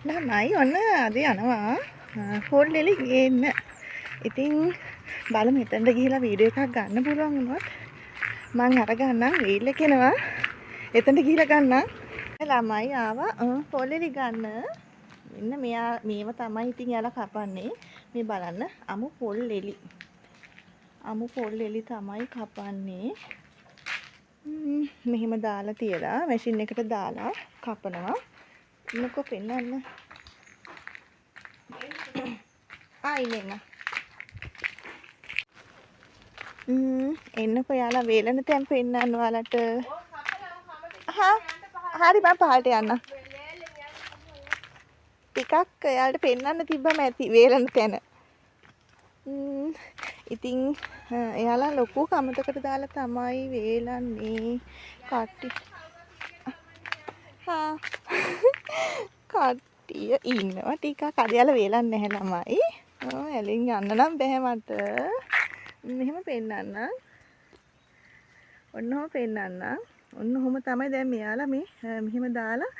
ළමයි ඔන්න අද යනවා පොල්ලෙලි ගේන්න. ඉතින් බලමු එතනට ගිහිලා වීඩියෝ එකක් ගන්න පුළුවන් වුණොත් මං අර ගන්නම් රීල් එක එනවා. එතනට ගිහිලා ගන්නම්. ළමයි ආවා පොල්ලෙලි ගන්න. මෙන්න මේව තමයි ඉතින් යාලා කපන්නේ. මේ බලන්න අමු පොල්ලෙලි. අමු පොල්ලෙලි තමයි කපන්නේ. මෙහෙම දාලා තියලා මැෂින් එකට දාලා කපනවා. මොකෝ පෙන්නන්න. ඉන්න එන්නකෝ යාලා වේලන තැන් පෙන්නන්න ඔයාලට. හරි මම පහළට යන්න. ටිකක් එයාලට පෙන්නන්න තිබ්බම ඇති වේලන තැන. ඉතින් එයාලා ලොකු කමතකට දාලා තමයි වේලන්නේ. කට්ටිය ඉන්නවා ටිකක් අද යාලා වේලන්නේ නැහැ ළමයි. එලින් යන්න නම් බැහැ මට. මෙහෙම පෙන්නන්න. ඔන්නෝම පෙන්නන්න. ඔන්නෝම තමයි දැන් මෙයාලා මේ මෙහෙම දාලා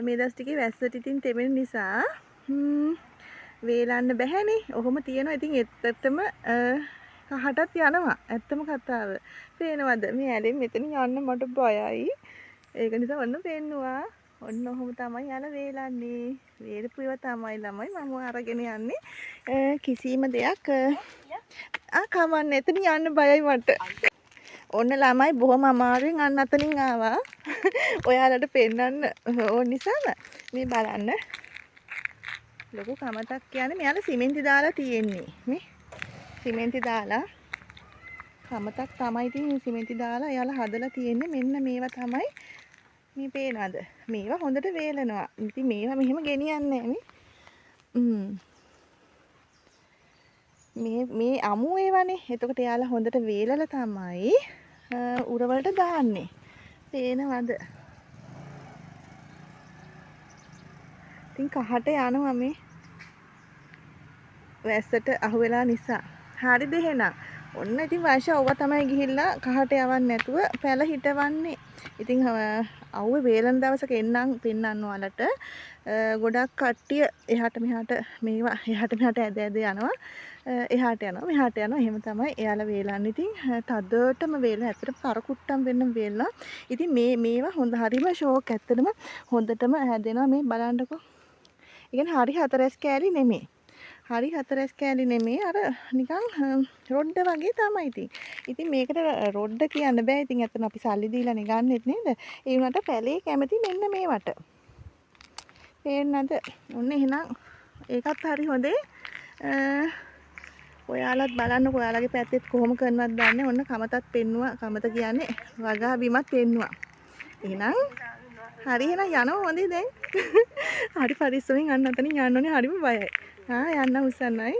මේ දවස් ටිකේ වැස්සට ඉතින් තෙමෙන නිසා වේලන්න බැහැනේ. ඔහොම තියෙනවා. ඉතින් ඇත්තටම කහටත් යනවා. ඇත්තම කතාව. පේනවද? මේ ඇලෙන් මෙතනින් යන්න මට බයයි. ඒක නිසා ඔන්න පෙන්නවා. ඔන්න ඔහොම තමයි යාලා වේලන්නේ. වේලපු ඒවා තමයි ළමයි මම අරගෙන යන්නේ. කිසිම දෙයක් කවන්නේ. එතන යන්න බයයි මට. ඔන්න ළමයි බොහොම අමාරුවෙන් අන්න අතනින් ආවා. ඔයාලට පෙන්නන්න ඕන නිසාම මේ බලන්න. ලොකු කමතක් කියන්නේ මෙයාලා සිමෙන්ති දාලා තියෙන්නේ. මේ සිමෙන්ති දාලා කමතක් තමයි ඉතින් සිමෙන්ති දාලා එයාලා හදලා තියෙන්නේ. මෙන්න මේවා තමයි මේ පේනවද? මේවා හොඳට වේලනවා. ඉතින් මේවා මෙහෙම ගෙනියන්නේ නැහැ මේ අමු ඒවානේ. එතකොට එයාලා හොඳට වේලලා තමයි උරවලට දාන්නේ. පේනවද? ඉතින් කහට යනවා මේ වැස්සට අහු වෙලා නිසා. හරිද එහෙනම්? ඔන්න ඉතින් වර්ෂා ඔව තමයි ගිහිල්ලා කහට යවන්න නැතුව පැල හිටවන්නේ. ඉතින් අවුවේ වේලන දවසක එන්නම් පෙන්නන්න ඔයාලට. ගොඩක් කට්ටිය එහාට මෙහාට මේවා එහාට මෙහාට ඇද යනවා. එහාට යනවා මෙහාට යනවා. එහෙම තමයි එයාලා වේලන්නේ. ඉතින් තදටම වේලන ඇත්තට කරකුට්ටම් වෙන්න වේලනවා. ඉතින් මේවා හොඳ හරිම ෂෝක් ඇත්තටම හොඳටම හැදෙනවා මේ බලන්නකෝ. ඒ කියන්නේ හරි හතරැස් කෑලි නෙමෙයි. හරි හතරැස් කෑලි නෙමෙයි අර නිකන් රොඩ්ඩ වගේ තමයි ඉතින්. ඉතින් මේකට රොඩ්ඩ කියන්න බෑ. ඉතින් අතන අපි සල්ලි දීලානේ ගන්නෙත් නේද? ඒ වුණාට පැලේ කැමති මෙන්න මේවට. පේන්නද? ඔන්න එහෙනම් ඒකත් හරි හොඳේ. ඔයාලත් බලන්නකෝ ඔයාලගේ පැත්තෙත් කොහොම කරනවද දන්නේ. ඔන්න කමතත් පෙන්නුවා. කමත කියන්නේ වගා බිමත් පෙන්නුවා. එහෙනම් හරි එහෙනම් යනවා හොඳේ දැන්. හරි පරිස්සමෙන් අන්න අතනින් යන්න ඕනේ. හරිම බයයි. යන්න උස්සන්නයි.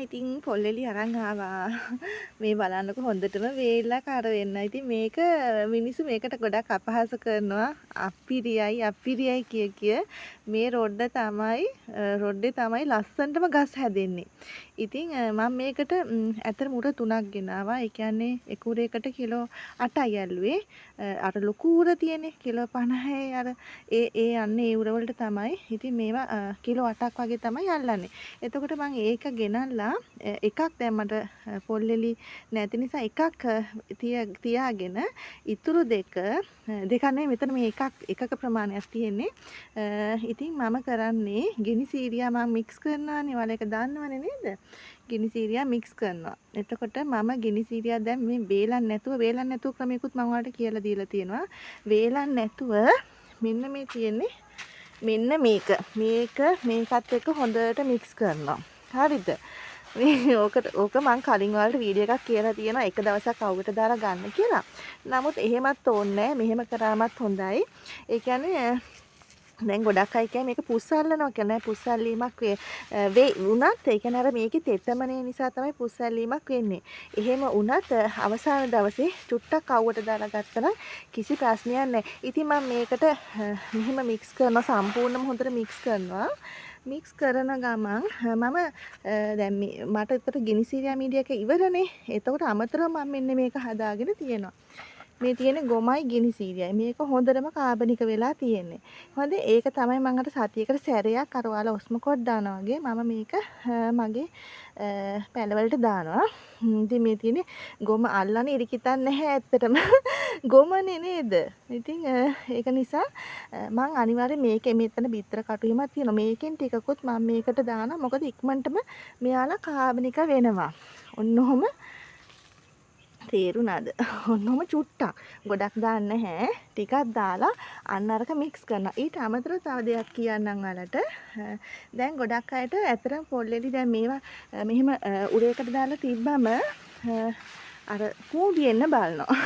ඉතින් පොල්ලෙලි අරන් ආවා. මේ බලන්නකො හොඳටම වේලලා කර වෙන්න. ඉතින් මේක මිනිස්සු මේකට ගොඩක් අපහාස කරනවා. අප්පිරියයි කිය මේ රොඩ්ඩේ තමයි ලස්සනටම ගස් හැදෙන්නේ. ඉතින් මම මේකට ඇත්තටම උර 3ක් ගෙනාවා. ඒ කියන්නේ එක උරයකට කිලෝ 8යි ඇල්ලුවේ. අර ලොකු උර තියෙන්නේ කිලෝ 50යි අර ඒ යන්නේ ඒ උර වලට තමයි. ඉතින් මේවා කිලෝ 8ක් වගේ තමයි අල්ලන්නේ. එතකොට මම ඒක ගෙනල්ලා එකක් දැන් මට පොල්ලෙලි නැති නිසා එකක් තියාගෙන ඉතුරු දෙකක් නෙවෙයි මෙතන මේ එකක ප්‍රමාණයක් තියෙන්නේ. ඉතින් මම කරන්නේ ගිනි සීරියා මම මික්ස් කරනවානේ. ඔයාලා ඒක දන්නවනේ නේද? ගිනි සීරියා මික්ස් කරනවා. එතකොට මම ගිනි සීරියා දැන් මේ වේලන්න නැතුව ක්‍රමයකුත් මම ඔයාලට කියලා දීලා තියෙනවා. වේලන්න නැතුව මෙන්න මේ තියෙන්නේ මෙන්න මේකත් එක්ක හොඳට මික්ස් කරනවා. හරිද? ඕක මං කලින් වලට වීඩියෝ එකක් කියලා තියෙනවා එක දවසක් අවුවට දාලා ගන්න කියලා. නමුත් එහෙමත් ඕනේ නැහැ. මෙහෙම කරාමත් හොඳයි. ඒ කියන්නේ දැන් ගොඩක් අය කියන්නේ මේක පුස්සල්ලනවා කියලා නෑ. පුස්සල්ලීමක් වුණත් ඒ කියන්නේ අර මේකේ තෙතමනේ නිසා තමයි පුස්සල්ලීමක් වෙන්නේ. එහෙම වුණත් අවසාන දවසේ චුට්ටක් අවුවට දාලා ගත්තා නම් කිසි ප්‍රශ්නයක් නැහැ. ඉතින් මම මේකට මෙහෙම මික්ස් කරනවා සම්පූර්ණයෙන්ම හොඳට මික්ස් කරනවා. මික්ස් කරන ගමන් මම දැන් මට උතර ගිනි සීරියා මීඩියා එක ඉවරනේ. එතකොට අමතරව මම මෙන්න මේක හදාගෙන තියෙනවා. මේ තියෙන්නේ ගොමයි ගිනි සීරියයි. මේක හොඳටම කාබනික වෙලා තියෙන්නේ. හොඳ ඒක තමයි මම අර සතියකට සැරයක් අර ඔයාලා ඔස්ම කොට් දානවා වගේ මම මේක මගේ පැලවලට දානවා. ඉතින් මේ තියෙන්නේ ගොම අල්ලන්නේ ඉරිකිතක් නැහැ ඇත්තටම. ගොමනේ නේද? ඉතින් ඒක නිසා මම අනිවාර්යෙන් මේකේ මෙතන බිත්තර කටුවීමක් තියෙනවා. මේකෙන් ටිකකුත් මම මේකට දානවා. මොකද ඉක්මනටම මෙයාලා කාබනික වෙනවා. ඔන්නෝම තේරුණාද? ඔන්නෝම චුට්ටක්. ගොඩක් දාන්න නැහැ. ටිකක් දාලා අන්න අරක මික්ස් කරනවා. ඊට අමතරව තව දෙයක් කියන්නම් ඔයාලට. දැන් ගොඩක් අයට ඇතරම් පොල්ලෙලි දැන් මේවා මෙහෙම උරේකට දාලා තිබ්බම අර කූඹි එන්න බලනවා.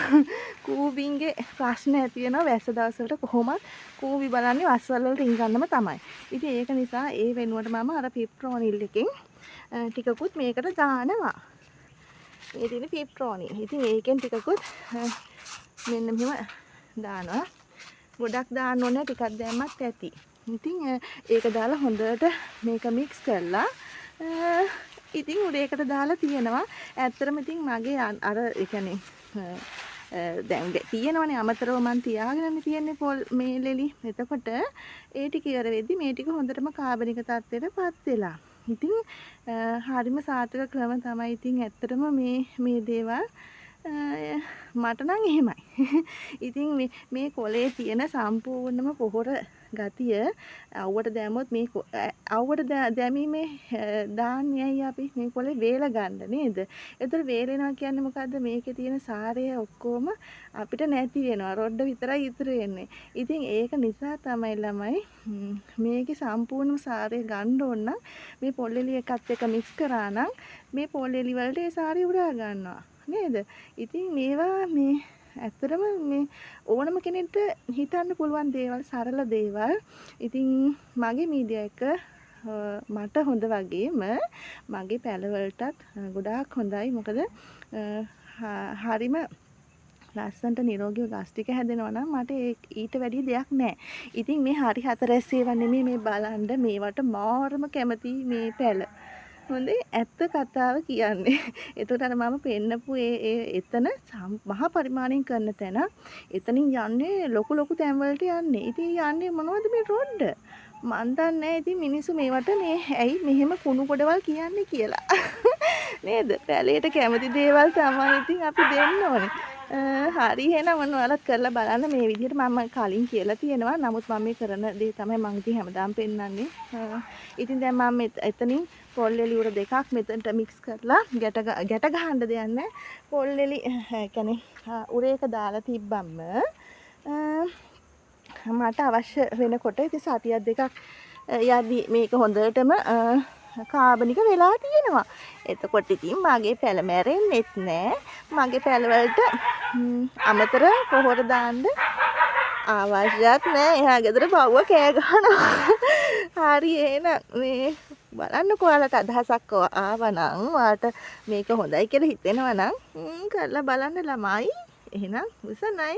කූඹින්ගේ ප්‍රශ්න ඇති වෙනවා වැස්ස දවස්වලට කොහොමත් කූඹි බලන්නේ වස්වල වලට රින්ගන්නම තමයි. ඉතින් ඒක නිසා ඒ වෙනුවට මම අර පිප්‍රෝනිල් එකෙන් ටිකකුත් මේකට දානවා. මේ තියෙන පිප්‍රෝනිල්. ඉතින් ඒකෙන් ටිකකුත් මෙන්න මෙහෙම දානවා. ගොඩක් දාන්න ඕනේ ටිකක් දැම්මත් ඇති. ඉතින් ඒක දාලා හොඳට මේක මික්ස් කරලා ඉතින් උරේකට දාලා තියෙනවා. ඇත්තටම ඉතින් මගේ අර ඒ කියන්නේ දැන් තියෙනවනේ අමතරව මන් තියාගෙන තියෙන්නේ පොල් මේ ලෙලි. එතකොට ඒ ටික ඉවර වෙද්දි මේ ටික හොඳටම කාබනික තත්ත්වයටපත් වෙලා. ඉතින් හරිම සාර්ථක ක්‍රම තමයි. ඉතින් ඇත්තටම මේ දේවල් මට නම් එහෙමයි. ඉතින් මේ කොලේ තියෙන සම්පූර්ණම පොහොර ගතිය අවුවට දැම්මොත් මේ අවුවට දැමීමේ දාන්නේයි අපි මේ කොලේ වේල ගන්න නේද? ඒතර වේලෙනවා කියන්නේ මොකද්ද? මේකේ තියෙන සාරය ඔක්කොම අපිට නැති වෙනවා. රොඩ්ඩ විතරයි ඉතුරු වෙන්නේ. ඉතින් ඒක නිසා තමයි ළමයි මේකේ සම්පූර්ණ සාරය ගන්න ඕන නම් මේ පොල්ලෙලි එකත් එක්ක මික්ස් කරා නම් මේ පොල්ලෙලි වලට ඒ සාරය උරා ගන්නවා. නේද? ඉතින් මේවා මේ ඇත්තටම මේ ඕනම කෙනෙක්ට හිතන්න පුළුවන් දේවල් සරල දේවල්. ඉතින් මගේ මීඩියා එක මට හොඳ වගේම මගේ පැලවලටත් ගොඩාක් හොඳයි. මොකද හරිම ලස්සන්ට නිරෝගීව ගස් ටික හැදෙනවා නම් මට ඊට වැඩි දෙයක් නැහැ. ඉතින් මේ හරි හතරැස් ඒවා නෙමෙයි මේ බලන්න මේවට මාරම කැමති මේ පැල. හොඳේ ඇත්ත කතාව කියන්නේ. එතකොට අර මම පෙන්නපු එතන මහ පරිමාණයෙන් කරන තැන එතනින් යන්නේ ලොකු තැන් වලට යන්නේ. ඉතින් යන්නේ මොනවද මේ රොඩ්ඩ? මන් දන්නේ ඉතින් මිනිස්සු මේවට මේ ඇයි මෙහෙම කුණු කොටවල් කියන්නේ කියලා. නේද? පැලේට කැමති දේවල් තමයි ඉතින් අපි දෙන්න ඕනේ. හරි එහෙනම් ඔයාලත් කරලා බලන්න මේ විදිහට මම කලින් කියලා තියෙනවා. නමුත් මම මේ කරන දේ තමයි මම ඉතින් හැමදාම පෙන්නන්නේ. ඉතින් දැන් මම එතනින් පොල්ලෙලි උර දෙකක් මෙතනට මික්ස් කරලා ගැට ගහන්න දෙයක් නැහැ. පොල්ලෙලි කියන්නේ උරේක දාලා තිබ්බම මට අවශ්‍ය වෙනකොට ඉතින් සතියක් දෙකක් යද්දි මේක හොඳටම කාබනික වෙලා තියෙනවා. එතකොට ඉතින් මගේ පැල මැරෙන්නෙත් නෑ. මගේ පැලවලට අමතර පොහොර දාන්න අවශ්‍යත් නෑ. එහා ගෙදර බව්ව කෑ ගහනවා. හරි එහෙනම් මේ බලන්නකෝ ඔයාලට අදහසක් ආවනම් ඔයාලට මේක හොඳයි කියලා හිතෙනවා නම් කරලා බලන්න ළමයි. එහෙනම් උසනයි.